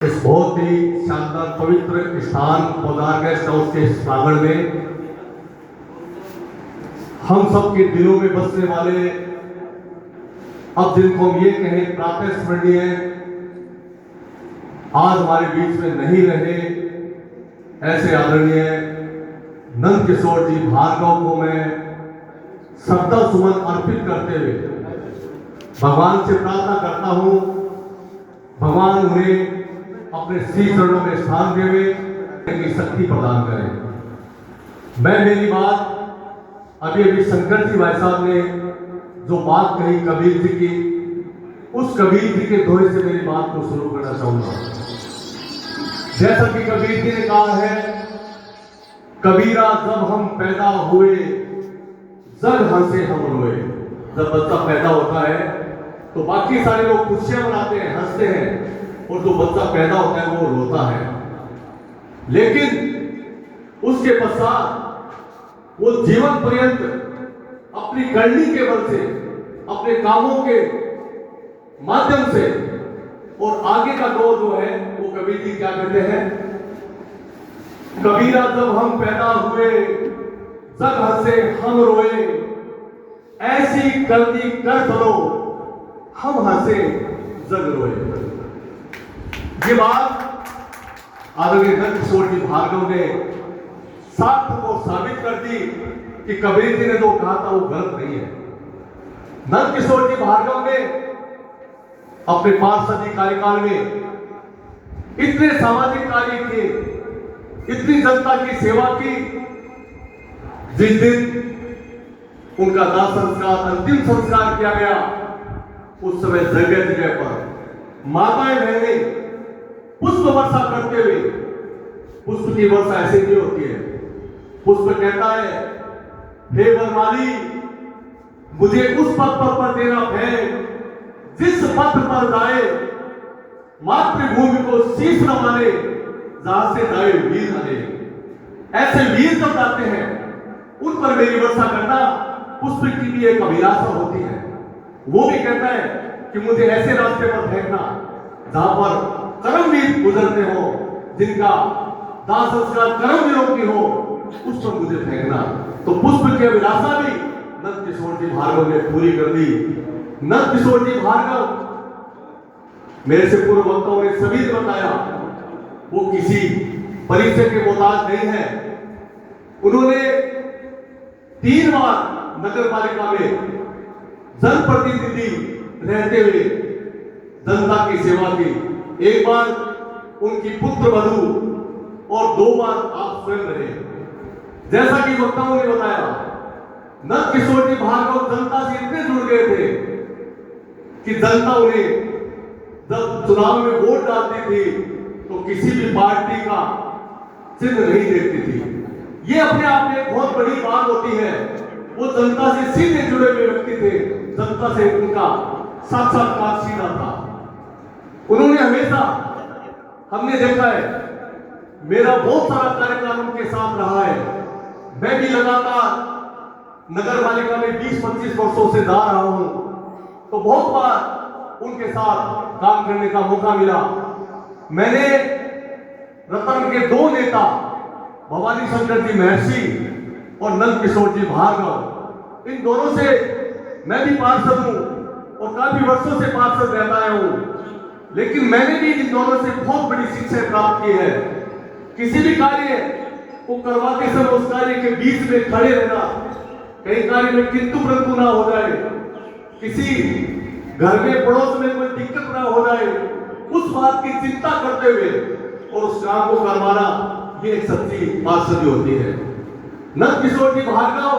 इस बहुत ही शानदार पवित्र स्थान पौधार गेस्ट हाउस के प्रांगण में हम सब के दिलों में बसने वाले, अब जिनको हम ये कहें प्रातः स्मरणीय आज हमारे बीच में नहीं रहे, ऐसे आदरणीय नंद किशोर जी भार्गव को मैं श्रद्धा सुमन अर्पित करते हुए भगवान से प्रार्थना करता हूं, भगवान उन्हें अपने श्री चरणों में स्थान देवे की शक्ति प्रदान करें। मैं मेरी बात अभी शंकर जी भाई साहब ने जो बात कही कबीर जी की, उस कबीर जी के दोहे से मेरी बात को शुरू करना चाहूंगा। जैसा कि कबीर जी ने कहा है, कबीरा जब हम पैदा हुए जग हंसे हम रोए। जब बच्चा पैदा होता है तो बाकी सारे लोग खुशियां मनाते हैं, हंसते हैं, और जो बच्चा पैदा होता है वो रोता है। लेकिन उसके पश्चात वो जीवन पर्यंत अपनी करनी के बल से, अपने कामों के माध्यम से, और आगे का दौर जो है वो कबीर जी क्या कहते हैं, कबीरा जब हम पैदा हुए जग हंसे हम रोए, ऐसी करनी कर चलो हम हंसे जग रोए। ये बात आदरणीय नंद किशोर जी भार्गव ने सार्थक और साबित कर दी कि कबीर जी ने जो कहा था वो गलत नहीं है। नंद किशोर जी भार्गव ने अपने 5 सदी कार्यकाल में इतने सामाजिक कार्य किए, इतनी जनता की सेवा की। जिस दिन उनका दाह संस्कार, अंतिम संस्कार किया गया, उस समय जगह जगह पर माताएं बहनें पुष्प वर्षा करते हुए, पुष्प की वर्षा ऐसे नहीं होती है, पुष्प कहता है, हे वनमाली मुझे उस पथ पर तेरा भेंट जिस पथ पर जाए, मातृभूमि को शीश नवाने जहां से जाए वीर आने। ऐसे वीर जब जाते हैं उन पर मेरी वर्षा करना, पुष्प की भी एक अभिलाषा होती है। वो भी कहता है कि मुझे ऐसे रास्ते पर फेंकना जहां पर कर्मवीर गुजरते हो, जिनका दाह संस्कार कर्मवीरों की हो, उस पर मुझे फेंकना। तो पुष्प की अभिलाषा भी नंद किशोर जी भार्गव ने पूरी कर दी। नंद किशोर जी भार्गव, मेरे से पूर्व वक्ताओं ने सभी ने बताया, वो किसी परिचय के मोहताज नहीं है। उन्होंने 3 बार नगर पालिका में जनप्रतिनिधि रहते हुए जनता की सेवा की। एक बार उनकी पुत्र वधू और 2 बार आप स्वयं रहे। जैसा कि वक्ताओं ने बताया, नंद किशोर जी भार्गव जनता से इतने जुड़ गए थे कि जनता उन्हें जब चुनाव में वोट डालती थी तो किसी भी पार्टी का चिन्ह नहीं देखती थी। ये अपने आप में एक बहुत बड़ी बात होती है। वो जनता से सीधे जुड़े हुए व्यक्ति थे, जनता से उनका साक्षात्कार सीधा था। उन्होंने हमेशा, हमने देखा है, मेरा बहुत सारा कार्यक्रम उनके साथ रहा है। मैं भी लगातार नगर पालिका में 20-25 वर्षों से जा रहा हूं, तो बहुत बार उनके साथ काम करने का मौका मिला। मैंने रतन के 2 नेता भवानी शंकर जी महर्षि और नंद किशोर जी भार्गव, इन दोनों से मैं भी पार्षद हूं और काफी वर्षों से पार्षद रहता आया हूं। लेकिन मैंने भी इन दोनों से बहुत बड़ी शिक्षा प्राप्त की है। किसी भी कार्य को करवाते समय उस कार्य के बीच में खड़े रहना, कई कार्य में किंतु परंतु ना हो जाए, किसी घर में पड़ोस में कोई दिक्कत ना हो जाए, उस बात की चिंता करते हुए और उस काम को करवाना, ये एक सच्ची पार्षदी होती है। नंद किशोर जी भार्गव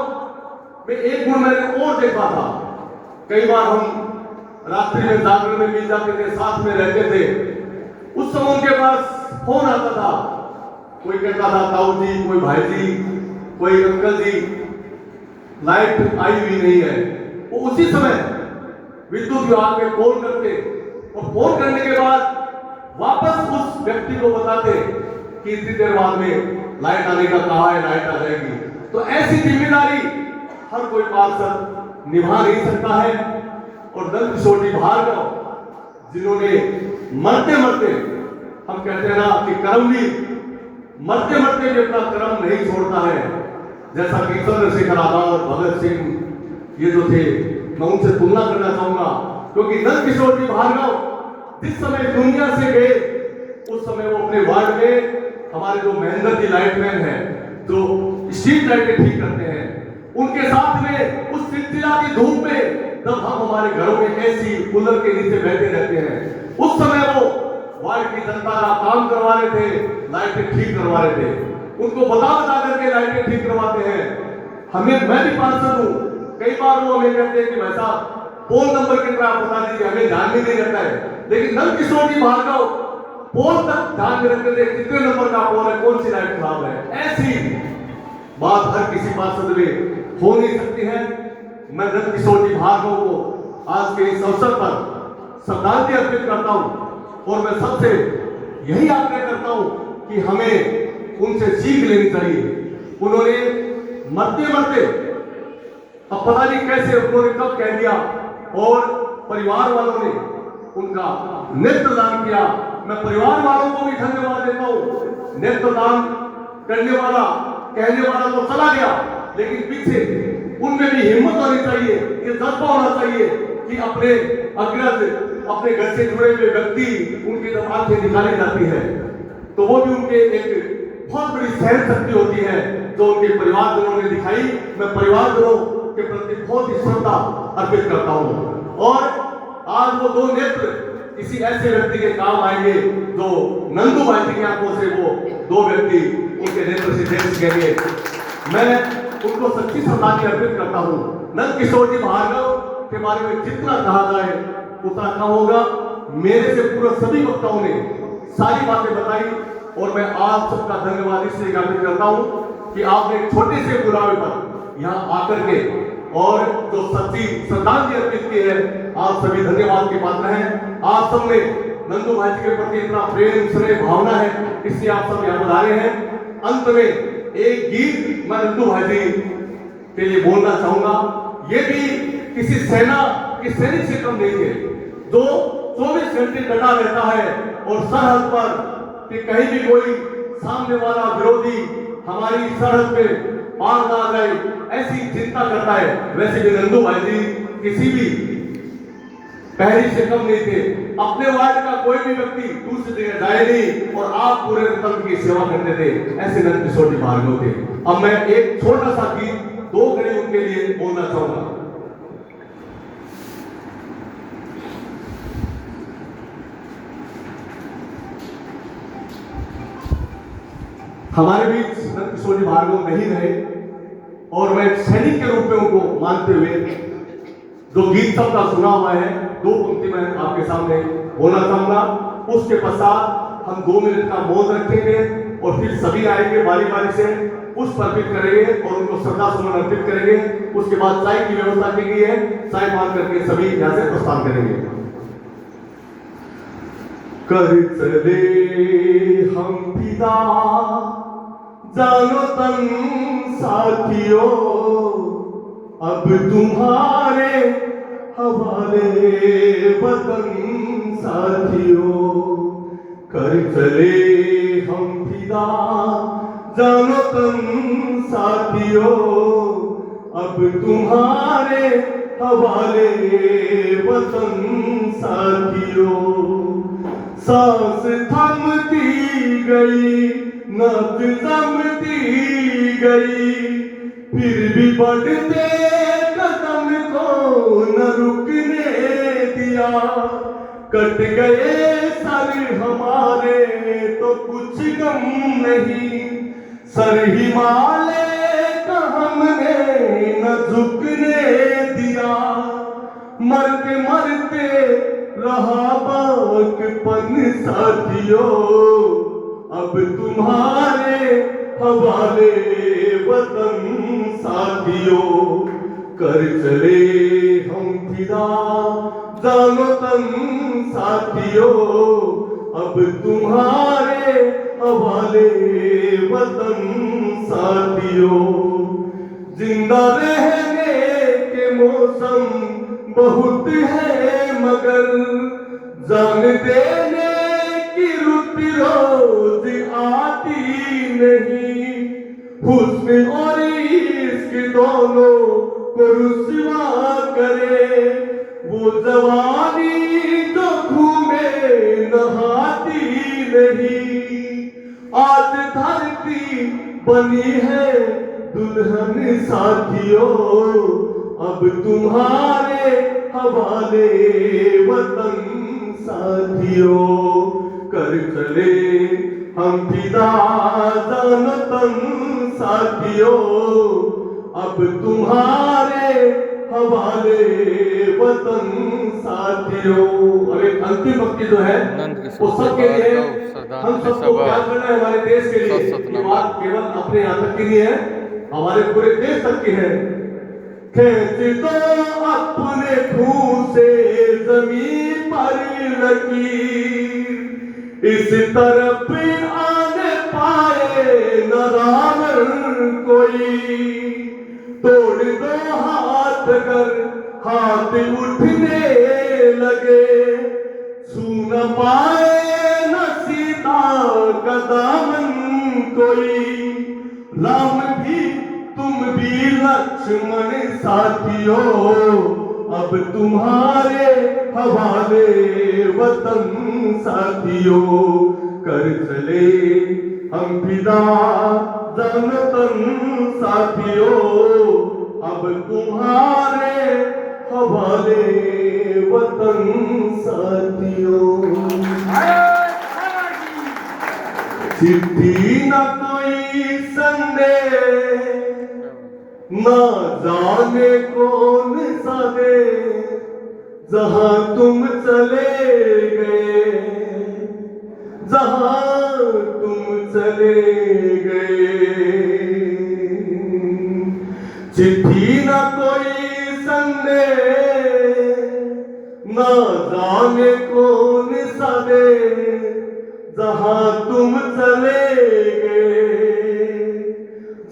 में एक गुण मैंने और देखा था। कई बार हम रात्रि में जागरण में मिल जाते थे, साथ में रहते थे। उस समय उनके पास फोन आता था, कोई कहता था ताऊ जी, कोई भाई जी, कोई अंकल जी, लाइट आई हुई नहीं है। वो उसी समय विद्युत विभाग में फोन करते और फोन करने के बाद वापस उस व्यक्ति को बताते कि इतनी देर बाद में लाइट आने का कहा है, लाइट आ जाएगी। तो ऐसी जिम्मेदारी हर कोई पार्षद निभा नहीं सकता है। और नंद किशोर जी भार्गव, जिन्होंने मरते मरते हम कहते हैं ना कि कर्मवीर मरते मरते भी अपना कर्म नहीं छोड़ता है। जैसा कि चंद्रशेखर आजाद, भगत सिंह ये जो थे, मैं उनसे तुलना करना चाहूंगा, क्योंकि नंदकिशोर जी भार्गव जिस समय दुनिया से गए उस समय वो अपने वार्ड में हमारे जो महेंद्र जी लाइटमैन है, जो स्ट्रीट लाइटें ठीक करते हैं, उनके साथ में उस चिलचिला की धूप में जब हम हमारे घरों में एसी कूलर के नीचे बैठे रहते हैं, उस समय वो वार्ड की जनता का काम करवा रहे थे, लाइटें ठीक करवा रहे थे। उनको बता करके लाइटें ठीक करवाते हैं। मैं भी पार्षद हूँ, कई बार वो हमें कहते हैं कि भाई साहब पोल नंबर कितना आप बता दीजिए, हमें ध्यान भी नहीं रहता है। लेकिन नंदकिशोर जी भार्गव पोल तक ध्यान में रखते थे, कितने नंबर का पोल है, कौन सी लाइट खराब है। ऐसी बात हर किसी पार्षद में हो नहीं सकती है। मैं नंदकिशोर जी भार्गव को आज के इस अवसर पर श्रद्धांजलि अर्पित करता हूं और मैं सबसे यही आग्रह करता हूं कि हमें उनसे सीख लेनी चाहिए। उन्होंने मरते मरते अब पता नहीं कैसे उन्होंने कब कह दिया और परिवार वालों ने उनका नेत्रदान किया। मैं परिवार वालों को भी धन्यवाद देता हूं। नेत्रदान करने वाला कहने वाला तो चला गया, लेकिन पीछे उनमें भी हिम्मत होनी चाहिए, ये जज्बा होना चाहिए कि अपने अग्रज, अपने घर से जुड़े हुए व्यक्ति, उनकी जब आंखें निकाली जाती है तो वो भी उनके एक बहुत बड़ी सहन शक्ति होती है जो उनके परिवारजनों ने दिखाई। मैं परिवारजनों के प्रति बहुत ही श्रद्धा अर्पित करता हूं। और आज वो दो नेत्र किसी ऐसे व्यक्ति के काम आएंगे जो नंदू भाई की आंखों से वो दो व्यक्ति उनके नेत्र से देख सकेंगे। मैं उनको सच्ची श्रद्धांजलि अर्पित करता हूं। नंदकिशोर जी भार्गव के बारे में जितना कहा जाए उतना कम होगा। मेरे से पूरा सभी वक्ताओं ने सारी बातें बताई और मैं आप सबका धन्यवाद इसलिए ज्ञापित करता हूं कि आपने छोटे से बुरावे पर यहाँ आकर के और जो सच्ची श्रद्धांजलि अर्पित की है, आप सभी धन्यवाद के पात्र हैं। आप सब में नंदू भाई जी के प्रति इतना प्रेम, स्नेह, भावना है, इसलिए आप सब यहाँ बुला रहे हैं। अंत में एक गीत मैं नंदू भाई जी के लिए बोलना चाहूंगा। ये भी किसी सेना के सैनिक से कम नहीं है जो 24 घंटे डटा रहता है और सरहद पर कि कहीं भी कोई सामने वाला विरोधी हमारी सरहद पे पार ना आ जाए, ऐसी चिंता करता है। वैसे भी नंदू भाई जी किसी भी पहली से कम नहीं थे। अपने वार्ड का कोई भी व्यक्ति दूसरी जगह जाए नहीं और आप पूरे तंत्र की सेवा करते थे। ऐसे नंदकिशोर जी भार्गव थे। अब मैं एक छोटा सा गीत 2 घड़ी उनके लिए बोलना चाहूंगा। हमारे बीच नंदकिशोर जी भार्गव नहीं रहे और मैं सैनिक के रूप में उनको मानते हुए जो गीत सबका सुना हुआ है 2 पंक्ति मैं आपके सामने बोलना चाहूंगा। उसके पश्चात हम 2 मिनट का मौन रखेंगे और फिर सभी आएंगे बारी बारी से, पुष्प अर्पित करेंगे और उनको श्रद्धा सुमन अर्पित करेंगे। उसके बाद चाय की व्यवस्था की गई है, चाय पान करके सभी यहाँ से प्रस्थान करेंगे। कर चले हम फिदा जानो तन साथियों, अब तुम्हारे हवाले वतन साथियों। कर चले हम फिदा जानो तन साथियों, अब तुम्हारे हवाले वतन साथियों। सांस थमती गई, नब्ज जमती गई, फिर भी बढ़ते कदम को न रुकने दिया। कट गए सर हमारे तो कुछ गम नहीं, सर हिमालय का हमने न झुकने दिया। मरते मरते रहा बाकपन साथियों, अब तुम्हारे हवाले वतन साथियों। कर चले हम फिदा जानो तन साथियों, अब तुम्हारे हवाले वतन साथियों। जिंदा रहने के मौसम बहुत है मगर जान देने की रुत हुस्न और इश्क दोनों को रुसवा करे, वो जवानी जो घूमे नहाती नहीं। आज धरती बनी है दुल्हन साथियों, अब तुम्हारे हवाले वतन साथियों। कर चले हम फिदा जानतन साथियों, अब तुम्हारे हवाले वतन साथियों। और एक अंतिम पंक्ति जो है वो सबके लिए, हम सबको क्या करना है हमारे देश के लिए। ये बात केवल अपने यहाँ तक की नहीं है, हमारे पूरे देश तक की है। खेच दो अपने खून से जमीन पर लकीर, इस तरफ आने पाए न रावण कोई। तोड़ दो हाथ कर हाथ उठने लगे, छू न पाए न सीता का दामन कोई। राम भी तुम भी लक्ष्मण साथियों, अब तुम्हारे हवाले वतन साथियों। कर चले हम फिदा जानतन साथियों, अब तुम्हारे हवाले वतन साथियों। चिट्ठी न कोई संदेश, न जाने कौन सा दे, जहां तुम चले गए, जहां तुम चले गए। चिट्ठी न कोई संदेश, न जाने कौन सा दे, जहां तुम चले गए,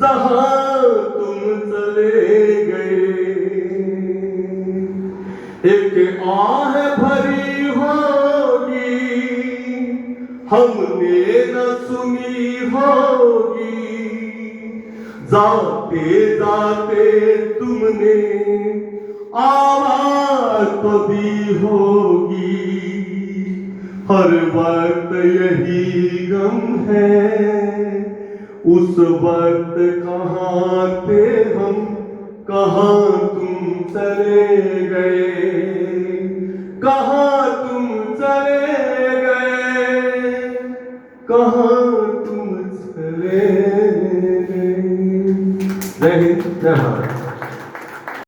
जहां तुम चले गए। एक आह भरी होगी हमने न सुनी होगी, जाते जाते तुमने आवाज तो दी होगी। हर वक्त यही गम है, उस वक्त कहाँ थे हम, कहाँ तुम चले गए, कहाँ तुम चले गए, कहाँ तुम चले गए। जय हिंद, जय भारत।